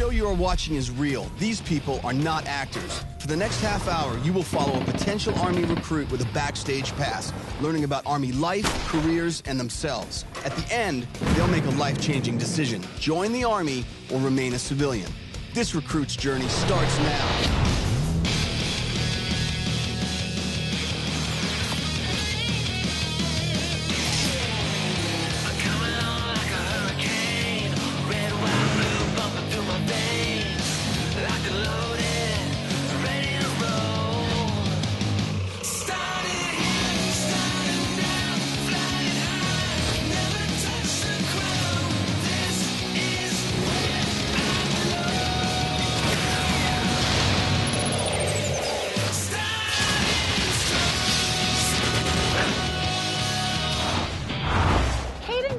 show you are watching is real. These people are not actors. For the next half hour, you will follow a potential Army recruit with a backstage pass, learning about Army life, careers, and themselves. At the end, they'll make a life-changing decision: join the Army or remain a civilian. This recruit's journey starts now.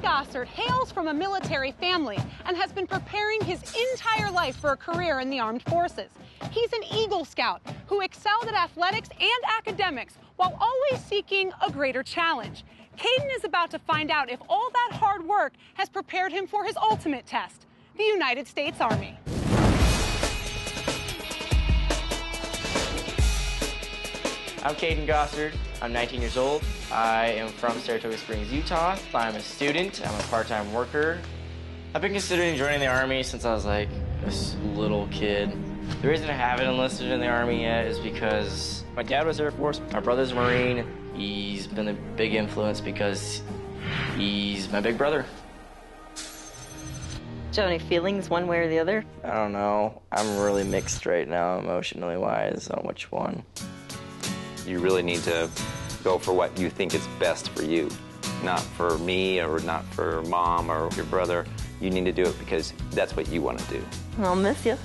Gossard hails from a military family and has been preparing his entire life for a career in the armed forces. He's an Eagle Scout who excelled at athletics and academics while always seeking a greater challenge. Kayden is about to find out if all that hard work has prepared him for his ultimate test, the United States Army. I'm Cayden Gossard. I'm 19 years old. I am from Saratoga Springs, Utah. I'm a student. I'm a part-time worker. I've been considering joining the Army since I was like this little kid. The reason I haven't enlisted in the Army yet is because my dad was Air Force, my brother's a Marine. He's been a big influence because he's my big brother. Do you have any feelings one way or the other? I don't know. I'm really mixed right now, emotionally wise, on which one. You really need to go for what you think is best for you, not for me or not for mom or your brother. You need to do it because that's what you want to do. I'll miss you.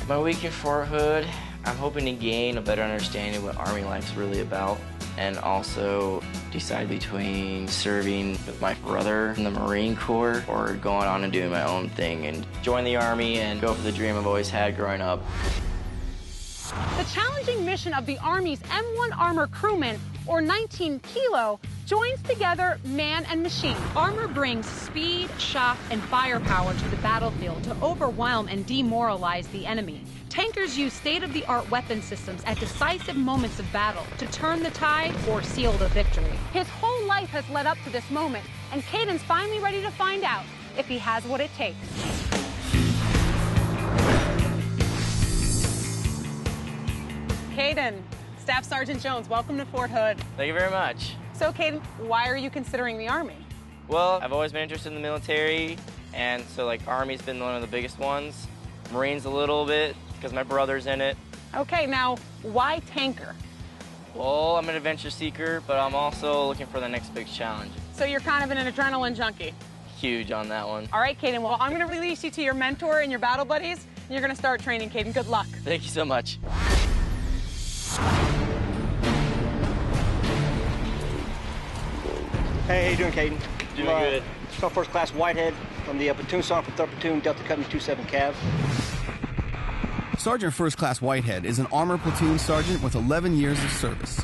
My week in Fort Hood, I'm hoping to gain a better understanding of what Army life's really about, and also decide between serving with my brother in the Marine Corps or going on and doing my own thing and join the Army and go for the dream I've always had growing up. The challenging mission of the Army's M1 Armor Crewman, or 19 Kilo, joins together man and machine. Armor brings speed, shock, and firepower to the battlefield to overwhelm and demoralize the enemy. Tankers use state-of-the-art weapon systems at decisive moments of battle to turn the tide or seal the victory. His whole life has led up to this moment, and Kayden's finally ready to find out if he has what it takes. Kayden, Staff Sergeant Jones, welcome to Fort Hood. Thank you very much. So, Kayden, why are you considering the Army? Well, I've always been interested in the military, and so like Army's been one of the biggest ones. Marines a little bit, because my brother's in it. Okay, now, why tanker? Well, I'm an adventure seeker, but I'm also looking for the next big challenge. So you're kind of an adrenaline junkie? Huge on that one. All right, Kayden, well, I'm going to release you to your mentor and your battle buddies, and you're going to start training, Kayden. Good luck. Thank you so much. Hey, how you doing, Kayden? Doing good. Still First Class Whitehead from the platoon sergeant from 3rd Platoon, Delta Company 27 Cav. Sergeant First Class Whitehead is an armor platoon sergeant with 11 years of service.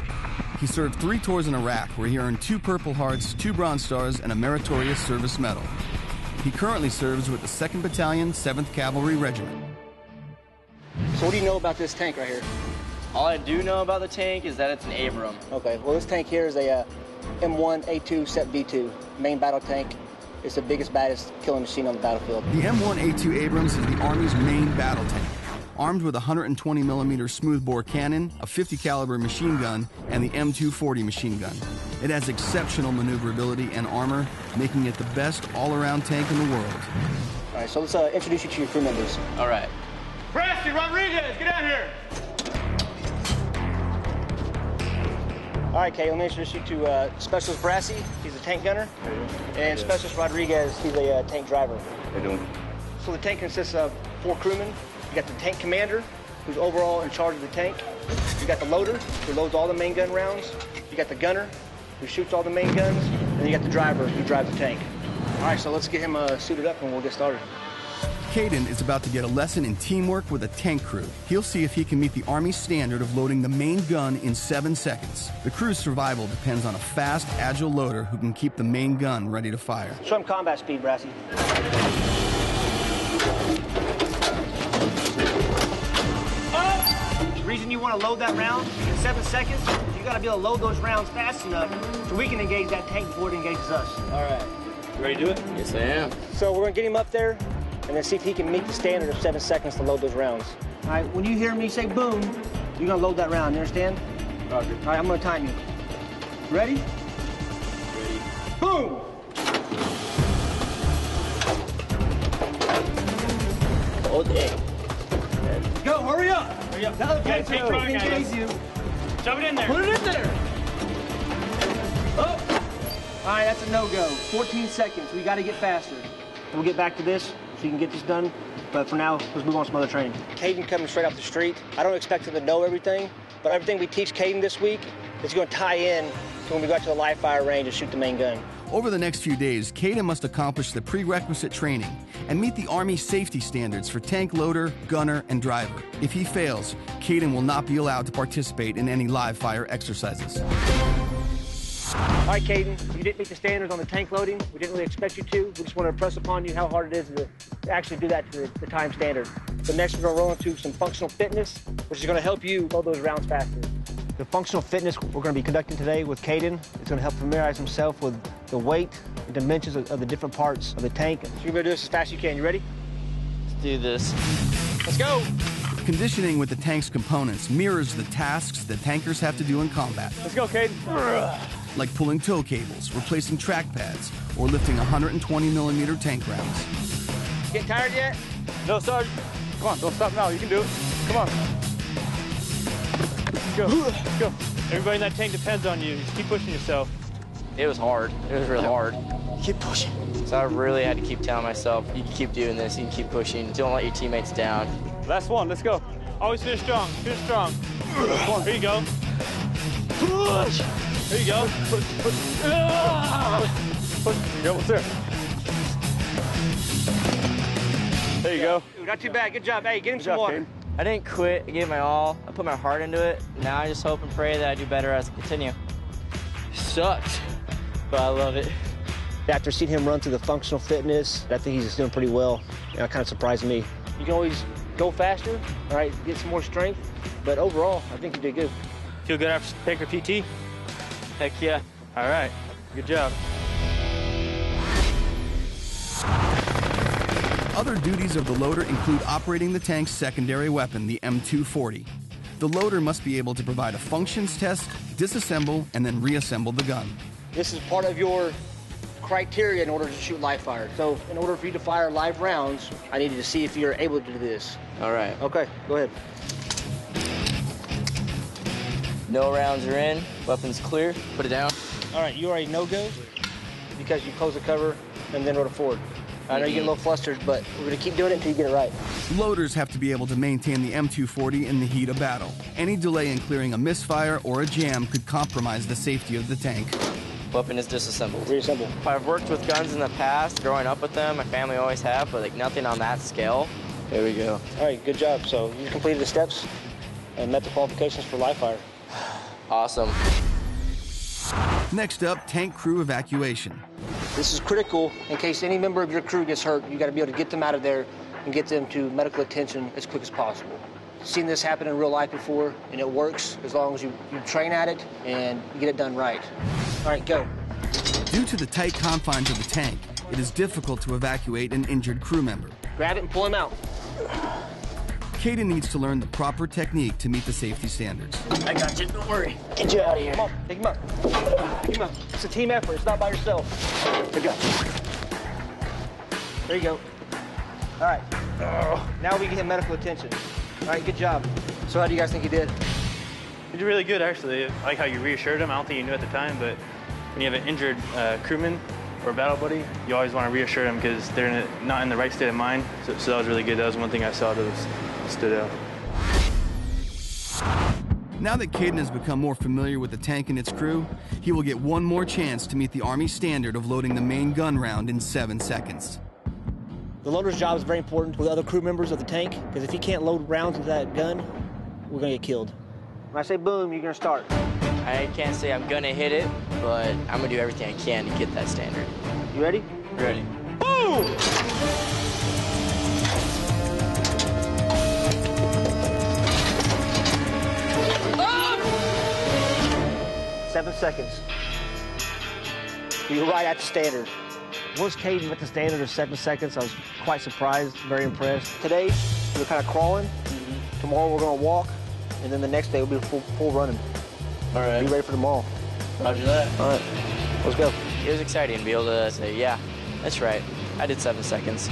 He served 3 tours in Iraq, where he earned 2 Purple Hearts, 2 Bronze Stars, and a Meritorious Service Medal. He currently serves with the 2nd Battalion, 7th Cavalry Regiment. So what do you know about this tank right here? All I do know about the tank is that it's an Abram. Okay, well, this tank here is a M1A2 Set B2 main battle tank. It's the biggest, baddest killing machine on the battlefield. The M1A2 Abrams is the Army's main battle tank. Armed with a 120mm smoothbore cannon, a 50 caliber machine gun, and the M240 machine gun. It has exceptional maneuverability and armor, making it the best all-around tank in the world. All right, so let's introduce you to your crew members. All right. Brassy Rodriguez, get down here! All right, Kay, let me introduce you to Specialist Brassy. He's a tank gunner. And Specialist Rodriguez, he's a tank driver. How you doing? So the tank consists of 4 crewmen. You got the tank commander, who's overall in charge of the tank. You got the loader, who loads all the main gun rounds. You got the gunner, who shoots all the main guns. And you got the driver, who drives the tank. All right, so let's get him suited up and we'll get started. Kayden is about to get a lesson in teamwork with a tank crew. He'll see if he can meet the Army standard of loading the main gun in 7 seconds. The crew's survival depends on a fast, agile loader who can keep the main gun ready to fire. Show him combat speed, Brassy. want to load that round in 7 seconds. You got to be able to load those rounds fast enough so we can engage that tank before it engages us. All right. You ready to do it? Yes, I am. So we're going to get him up there and then see if he can meet the standard of 7 seconds to load those rounds. All right, when you hear me say boom, you're going to load that round. You understand? Roger. All right, I'm going to time you. Ready? Ready. Boom! Oh, dang. Go, hurry up! Hurry up. Now the Yeah, tank take will front, guys. engage you. Shove it in there. Put it in there! Up! All right, that's a no-go. 14 seconds. We got to get faster. We'll get back to this so you can get this done. But for now, let's move on to some other training. Kayden coming straight off the street. I don't expect him to know everything, but everything we teach Kayden this week is going to tie in to when we go out to the live fire range and shoot the main gun. Over the next few days, Kayden must accomplish the prerequisite training and meet the Army safety standards for tank loader, gunner, and driver. If he fails, Kayden will not be allowed to participate in any live fire exercises. All right, Kayden, you didn't meet the standards on the tank loading. We didn't really expect you to. We just want to impress upon you how hard it is to actually do that to the time standard. So next, we're going to roll into some functional fitness, which is going to help you load those rounds faster. The functional fitness we're going to be conducting today with Kayden is going to help familiarize himself with the weight and dimensions of the different parts of the tank. So you're going to do this as fast as you can. You ready? Let's do this. Let's go. Conditioning with the tank's components mirrors the tasks that tankers have to do in combat, Let's go, Kayden. like pulling tow cables, replacing track pads, or lifting 120mm tank rounds. Get tired yet? No, Sarge. Come on, don't stop now. You can do it. Come on. Go. Go. Everybody in that tank depends on you. Just keep pushing yourself. It was hard. It was really hard. Keep pushing. So I really had to keep telling myself, you can keep doing this, you can keep pushing. Don't let your teammates down. Last one. Let's go. Always finish strong. Finish strong. Here you go. Push. There you go. Push. Push. Push. There you go. What's there? There you go. Not too bad. Good job. Hey, get him Good some job, water. Kayden. I didn't quit. I gave my all. I put my heart into it. Now I just hope and pray that I do better as I continue. Sucked, but I love it. After seeing him run through the functional fitness, I think he's doing pretty well. And it kind of surprised me. You can always go faster, all right, get some more strength. But overall, I think you did good. Feel good after tanker PT? Heck yeah. All right. Good job. Other duties of the loader include operating the tank's secondary weapon, the M240. The loader must be able to provide a functions test, disassemble, and then reassemble the gun. This is part of your criteria in order to shoot live fire. So in order for you to fire live rounds, I needed to see if you're able to do this. All right. Okay, go ahead. No rounds are in. Weapons clear. Put it down. All right, you are a no-go because you close the cover and then roll it forward. I know you get a little flustered, but we're gonna keep doing it until you get it right. Loaders have to be able to maintain the M240 in the heat of battle. Any delay in clearing a misfire or a jam could compromise the safety of the tank. Weapon is disassembled. Reassemble. I've worked with guns in the past, growing up with them. My family always have, but like nothing on that scale. There we go. All right, good job. So you completed the steps and met the qualifications for live fire. Awesome. Next up, tank crew evacuation. This is critical in case any member of your crew gets hurt. You got to be able to get them out of there and get them to medical attention as quick as possible. Seen this happen in real life before, and it works as long as you train at it and you get it done right. All right, go. Due to the tight confines of the tank, it is difficult to evacuate an injured crew member. Grab it and pull him out. Kayden needs to learn the proper technique to meet the safety standards. I got you. Don't worry. Get you out of here. Come on, take him up. Take him up. It's a team effort. It's not by yourself. There you go. There you go. All right. Now we get him medical attention. All right, good job. So how do you guys think you did? You did really good, actually. I like how you reassured him. I don't think you knew at the time, but when you have an injured crewman or battle buddy, you always want to reassure them because they're not in the right state of mind. So that was really good. That was one thing I saw that stood out. Now that Kayden has become more familiar with the tank and its crew, he will get one more chance to meet the Army standard of loading the main gun round in 7 seconds. The loader's job is very important with other crew members of the tank because if he can't load rounds into that gun, we're going to get killed. When I say boom, you're going to start. I can't say I'm gonna hit it, but I'm gonna do everything I can to get that standard. You ready? Ready. Boom! seconds. You're right at the standard. Once Cayden met the standard of 7 seconds, I was quite surprised, very impressed. Today, we're kind of crawling. Tomorrow, we're going to walk. And then the next day, we'll be full running. All right. Be ready for tomorrow. Roger that. All right. Let's go. It was exciting to be able to say, yeah, that's right. I did 7 seconds.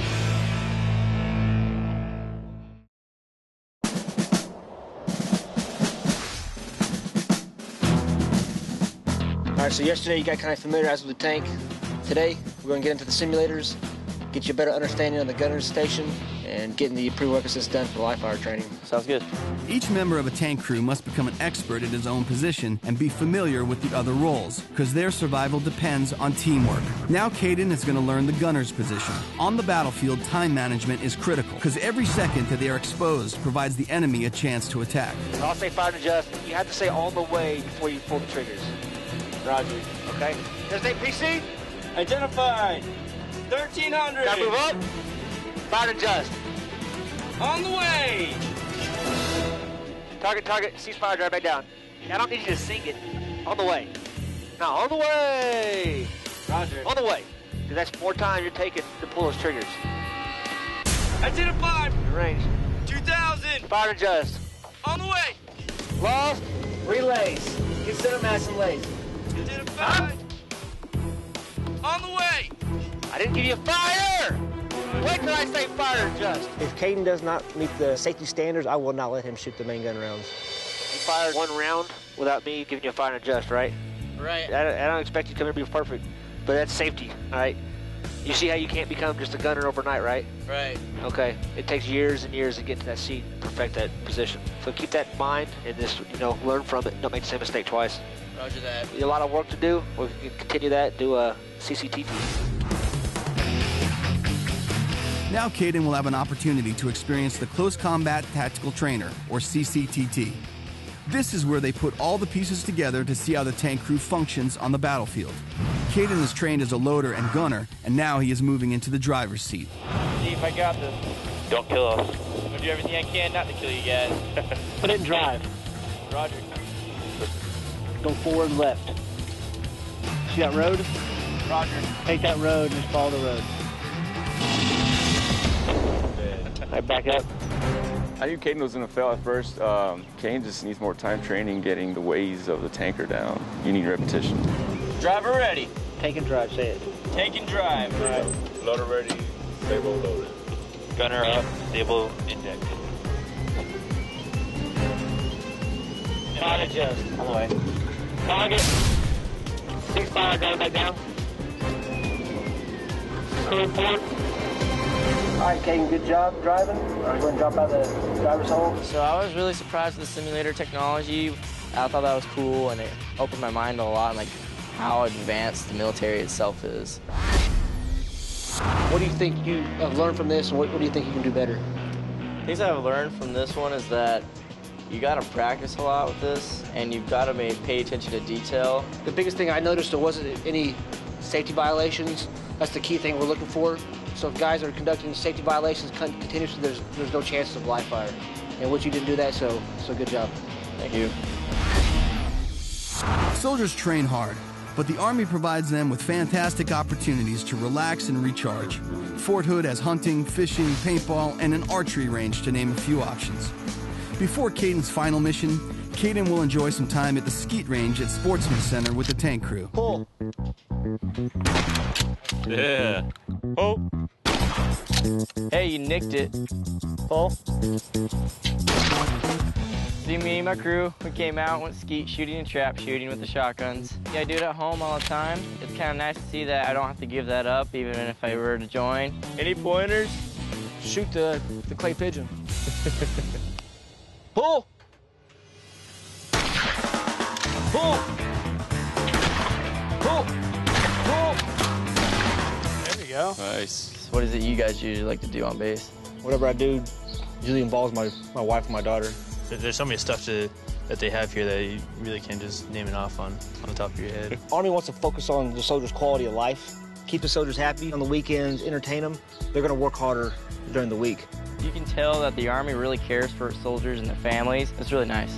All right, so yesterday you got kind of familiarized with the tank. Today, we're going to get into the simulators, get you a better understanding of the gunner's station, and getting the prerequisites done for live fire training. Sounds good. Each member of a tank crew must become an expert at his own position and be familiar with the other roles, because their survival depends on teamwork. Now Cayden is going to learn the gunner's position. On the battlefield, time management is critical, because every second that they are exposed provides the enemy a chance to attack. I'll say fire and adjust. You have to say on the way before you pull the triggers. Roger. Okay? Designate PC. Identified. 1300. Gotta move up. Fire and adjust. On the way. Target, ceasefire, drive back down. I don't need you to sing it. On the way. Now, on the way. Roger. On the way. Because that's more time you're taking to pull those triggers. Identified. Range. 2000. Fire and adjust. On the way. Lost. Relays. Get center mass and lays. Identified. On the way. I didn't give you fire! Wait till I say fire and adjust. If Cayden does not meet the safety standards, I will not let him shoot the main gun rounds. You fired 1 round without me giving you a fire and adjust, right? Right. I don't expect you to come here and be perfect, but that's safety, all right? You see how you can't become just a gunner overnight, right? Right. Okay. It takes years and years to get to that seat and perfect that position. So keep that in mind and just, learn from it. Don't make the same mistake twice. Roger that. A lot of work to do. We can continue that, do a CCTT. Now Cayden will have an opportunity to experience the Close Combat Tactical Trainer, or CCTT. This is where they put all the pieces together to see how the tank crew functions on the battlefield. Cayden is trained as a loader and gunner, and now he is moving into the driver's seat. See if I got this. Don't kill us. I'm gonna do everything I can not to kill you guys. Put it in drive. Roger. Go forward and left. See that road? Roger. Take that road and just follow the road. All right, back up. I knew Cayden was going to fail at first. Cayden just needs more time training getting the ways of the tanker down. You need repetition. Driver ready. Take and drive, say it. Take and drive. All right. Loader ready, stable loaded. Gunner up, stable index. Fire adjust. On the way. Target. 6 fire, drive back down. Crew port. All right, Cayden, good job driving. All right, go ahead and drop out the driver's hole. So I was really surprised with the simulator technology. I thought that was cool, and it opened my mind a lot, and like how advanced the military itself is. What do you think you have learned from this, and what do you think you can do better? Things I've learned from this one is that you got to practice a lot with this, and you've got to pay attention to detail. The biggest thing I noticed, there wasn't any safety violations. That's the key thing we're looking for. So if guys are conducting safety violations continuously, there's no chances of live fire. And what you didn't do that, so good job. Thank you. Soldiers train hard, but the Army provides them with fantastic opportunities to relax and recharge. Fort Hood has hunting, fishing, paintball, and an archery range, to name a few options. Before Cayden's final mission, Cayden will enjoy some time at the skeet range at Sportsman Center with the tank crew. Pull. Yeah. Oh. Hey, you nicked it. Pull. See, me and my crew, we came out, went skeet shooting and trap shooting with the shotguns. Yeah, I do it at home all the time. It's kind of nice to see that I don't have to give that up, even if I were to join. Any pointers? Shoot the clay pigeon. Pull. Pull. Pull. Pull. There we go. Nice. What is it you guys usually like to do on base? Whatever I do usually involves my wife and my daughter. There's so many stuff that they have here that you really can't just name it off on the top of your head. Army wants to focus on the soldiers' quality of life, keep the soldiers happy on the weekends, entertain them. They're going to work harder during the week. You can tell that the Army really cares for its soldiers and their families. It's really nice.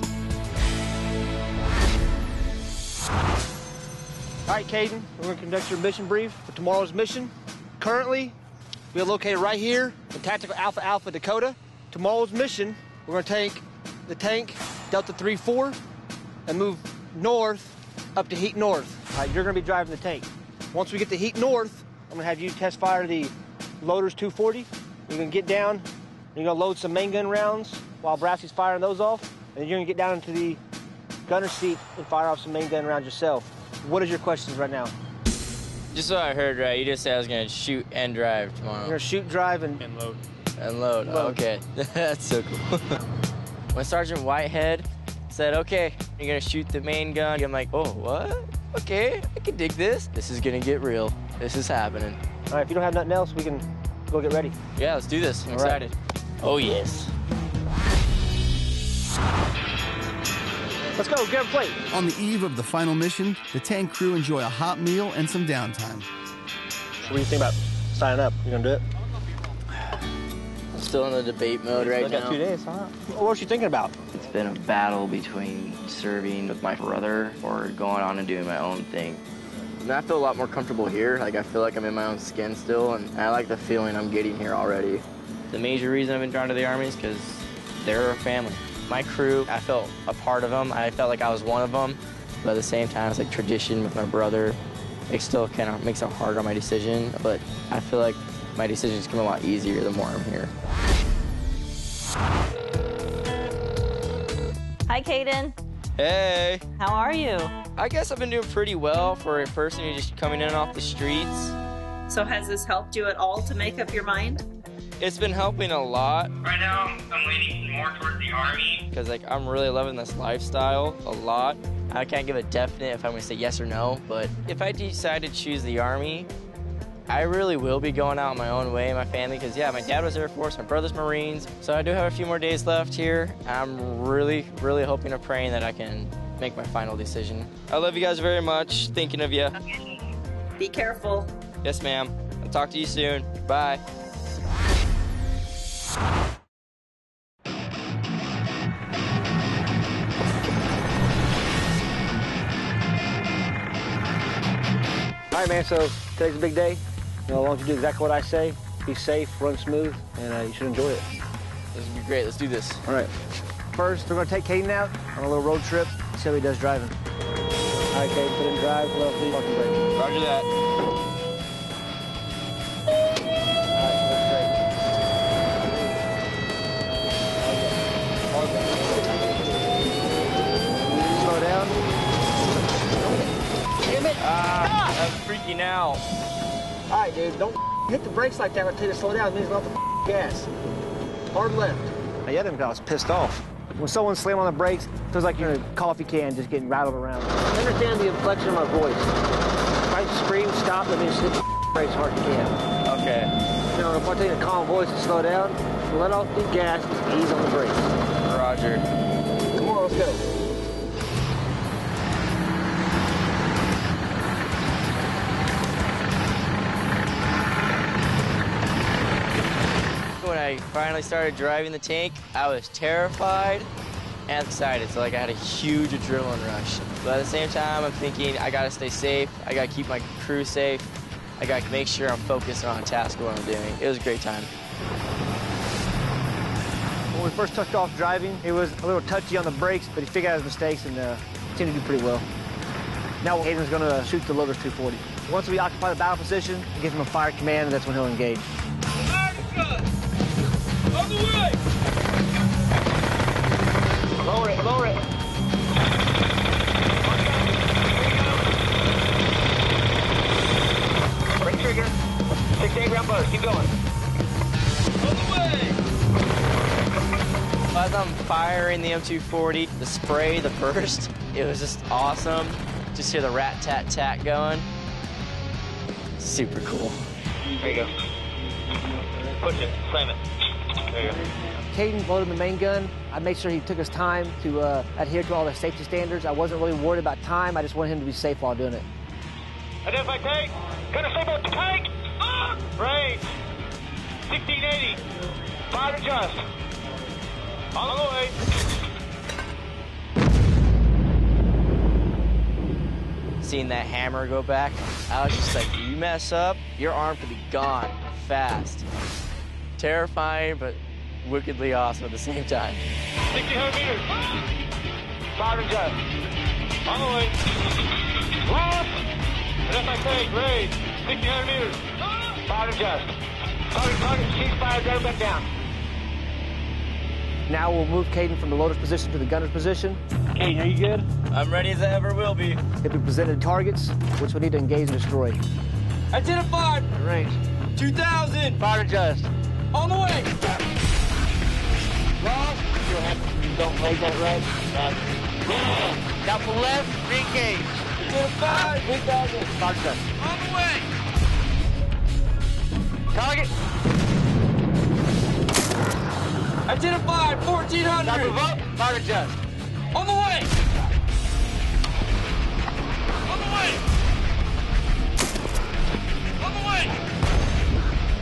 All right, Kayden, we're going to conduct your mission brief for tomorrow's mission. Currently, we are located right here in Tactical Alpha Alpha, Dakota. Tomorrow's mission, we're going to take the tank Delta 3-4 and move north up to Heat North. All right, you're going to be driving the tank. Once we get to Heat North, I'm going to have you test fire the loader's 240. You're going to get down, you're going to load some main gun rounds while Brassey's firing those off, and then you're going to get down into the gunner seat and fire off some main gun rounds yourself. What is your questions right now? Just so I heard right, you just said I was gonna shoot and drive tomorrow. You're gonna shoot, drive, and load. And load. Oh, okay. That's so cool. When Sergeant Whitehead said, okay, you're gonna shoot the main gun, I'm like, oh, what? Okay, I can dig this. This is gonna get real. This is happening. All right, if you don't have nothing else, we can go get ready. Yeah, let's do this. I'm excited. Oh, yes. Let's go, grab a plate. On the eve of the final mission, the tank crew enjoy a hot meal and some downtime. What do you think about signing up? You gonna do it? I'm still in the debate mode right now. Got 2 days, huh? What was you thinking about? It's been a battle between serving with my brother or going on and doing my own thing. And I feel a lot more comfortable here. Like, I feel like I'm in my own skin still, and I like the feeling I'm getting here already. The major reason I've been drawn to the Army is because they're a family. My crew, I felt a part of them. I felt like I was one of them. But at the same time, it's like tradition with my brother. It still kind of makes it hard on my decision, but I feel like my decisions come a lot easier the more I'm here. Hi, Kayden. Hey. How are you? I guess I've been doing pretty well for a person who's just coming in off the streets. So has this helped you at all to make up your mind? It's been helping a lot. Right now, I'm leaning more towards the Army. Because like I'm really loving this lifestyle a lot. I can't give a definite if I'm gonna say yes or no, but if I decide to choose the Army, I really will be going out on my own way, my family, because yeah, my dad was Air Force, my brother's Marines, so I do have a few more days left here. I'm really, really hoping and praying that I can make my final decision. I love you guys very much, thinking of you. Be careful. Yes, ma'am. I'll talk to you soon. Bye. All right, man, so today's a big day. You know, as long as you do exactly what I say, be safe, run smooth, and you should enjoy it. This will be great. Let's do this. All right. First, we're going to take Kayden out on a little road trip, see how he does driving. All right, Kayden, put in drive, let off the parking brake. Roger that. All right, that's great. Slow down. Damn it! Ah, I'm freaking out. All right, dude, don't hit the brakes like that. I'll tell you to slow down. It means not the gas. Hard left. Now, the other guy was pissed off. When someone slams on the brakes, it feels like you're in a coffee can just getting rattled around. I understand the inflection of my voice. If I scream, stop, that means hit the brakes hard as you can. Okay. You know, if I tell you in a calm voice to slow down, let off the gas, just ease on the brakes. Roger. Come on, let's go. When I finally started driving the tank, I was terrified and excited. So like I had a huge adrenaline rush. But at the same time, I'm thinking I gotta stay safe. I gotta keep my crew safe. I gotta make sure I'm focused on task what I'm doing. It was a great time. When we first took off driving, he was a little touchy on the brakes, but he figured out his mistakes and seemed to do pretty well. Now Kayden's gonna shoot the loader's 240. Once we occupy the battle position, and give him a fire command, and that's when he'll engage. On the way! Lower it, lower it. Brake trigger. 6 ground butter. Keep going. On the way! As I'm firing the M240, the spray, the burst, it was just awesome. Just hear the rat-tat-tat going. Super cool. There you go. Push it. Slam it. There you go. Kayden loaded the main gun. I made sure he took his time to adhere to all the safety standards. I wasn't really worried about time. I just wanted him to be safe while doing it. Identify tank. Gonna stay about the tank. Range. 1680. Fire adjust. On the way. seeing that hammer go back, I was just like, you mess up, your arm could be gone fast. Terrifying, but wickedly awesome at the same time. 1,600 meters. Fire and just. On the way. Left. And as I say, grade. 1,600 meters. Fire and just. Target, ceasefire, go back down. Now we'll move Cayden from the loader's position to the gunner's position. Cayden, are you good? I'm ready as I ever will be. He'll be presented targets, which we need to engage and destroy. Identified! Range. 2,000! Fire and just. On the way! Wrong. Don't make that right. Now for left, re-engage. Identified! 3,000. Fire and just. On the way! Target. Identified! 1,400! Now move up. Fire and just. On the way! On the way! On the way!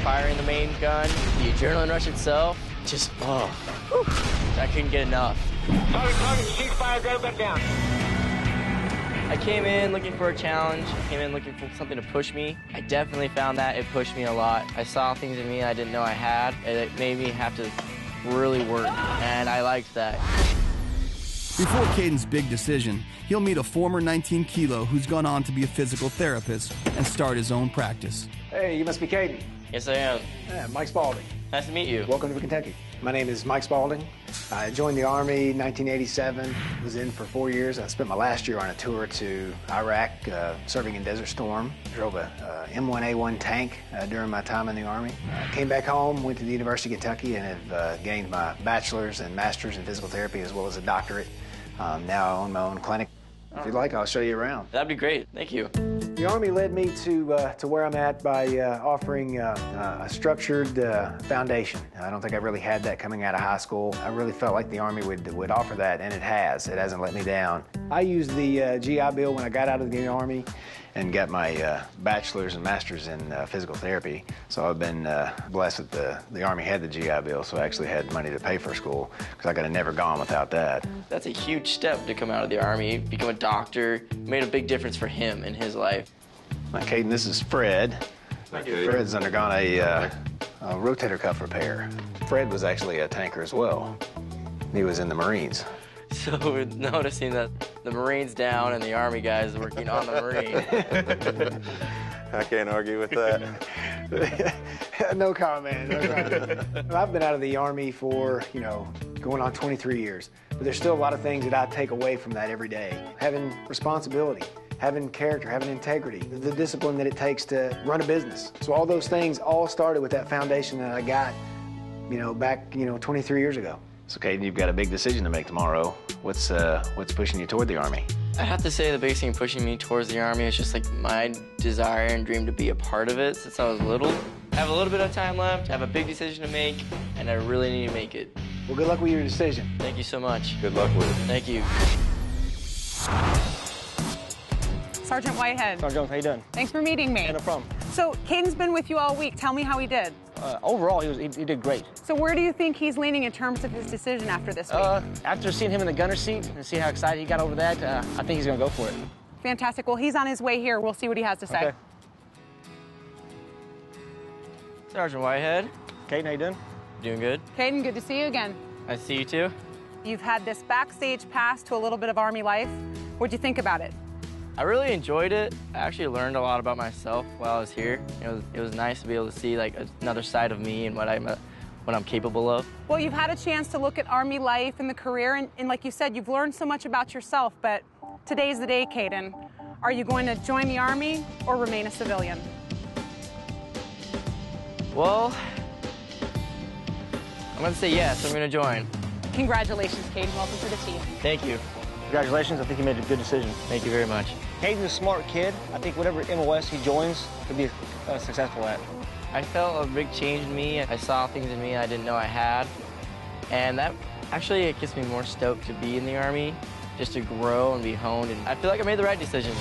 Firing the main gun, the adrenaline rush itself, just, oh, whew, I couldn't get enough. Target, ceasefire, go back down. I came in looking for a challenge. I came in looking for something to push me. I definitely found that. It pushed me a lot. I saw things in me I didn't know I had, and it made me have to really work, and I liked that. Before Cayden's big decision, he'll meet a former 19 kilo who's gone on to be a physical therapist and start his own practice. Hey, you must be Cayden. Yes, I am. Yeah, Mike Spalding. Nice to meet you. Welcome to Kentucky. My name is Mike Spalding. I joined the Army in 1987, was in for 4 years. I spent my last year on a tour to Iraq, serving in Desert Storm. Drove a M1A1 tank during my time in the Army. Came back home, went to the University of Kentucky, and have gained my bachelor's and master's in physical therapy, as well as a doctorate. Now I own my own clinic. If you'd like, I'll show you around. That'd be great. Thank you. The Army led me to where I'm at by offering a structured foundation. I don't think I really had that coming out of high school. I really felt like the Army would offer that, and it has. It hasn't let me down. I used the GI Bill when I got out of the Army and got my bachelor's and master's in physical therapy. So I've been blessed that the Army had the GI Bill, so I actually had money to pay for school, because I could have never gone without that. That's a huge step to come out of the Army, become a doctor. Made a big difference for him in his life. Now, Cayden, this is Fred. Fred's undergone a rotator cuff repair. Fred was actually a tanker as well. He was in the Marines. So we're noticing that the Marine's down and the Army guys working on the Marine. I can't argue with that. No comment. No comment. I've been out of the Army for, going on 23 years. But there's still a lot of things that I take away from that every day. Having responsibility, having character, having integrity, the discipline that it takes to run a business. So all those things all started with that foundation that I got, back, 23 years ago. So, Cayden, you've got a big decision to make tomorrow. What's pushing you toward the Army? I have to say the biggest thing pushing me towards the Army is just like my desire and dream to be a part of it since I was little. I have a little bit of time left, I have a big decision to make, and I really need to make it. Well, good luck with your decision. Thank you so much. Good luck with it. Thank you. Sergeant Whitehead. Sergeant Jones, how you doing? Thanks for meeting me. Yeah, no problem. So Cayden's been with you all week. Tell me how he did. Overall, he did great. So where do you think he's leaning in terms of his decision after this week? After seeing him in the gunner seat and see how excited he got over that, I think he's going to go for it. Fantastic. Well, he's on his way here. We'll see what he has to say. Okay. Sergeant Whitehead. Cayden, how you doing? Doing good. Cayden, good to see you again. I see you too. You've had this backstage pass to a little bit of Army life. What'd you think about it? I really enjoyed it. I actually learned a lot about myself while I was here. It was nice to be able to see like another side of me and what I'm capable of. Well, you've had a chance to look at Army life and the career, and like you said, you've learned so much about yourself, but today's the day, Cayden. Are you going to join the Army or remain a civilian? Well, I'm going to say yes, I'm going to join. Congratulations, Cayden. Welcome to the team. Thank you. Congratulations, I think you made a good decision. Thank you very much. Cayden's a smart kid. I think whatever MOS he joins, he'll be successful at. I felt a big change in me. I saw things in me I didn't know I had. And that actually it gets me more stoked to be in the Army, just to grow and be honed. And I feel like I made the right decision.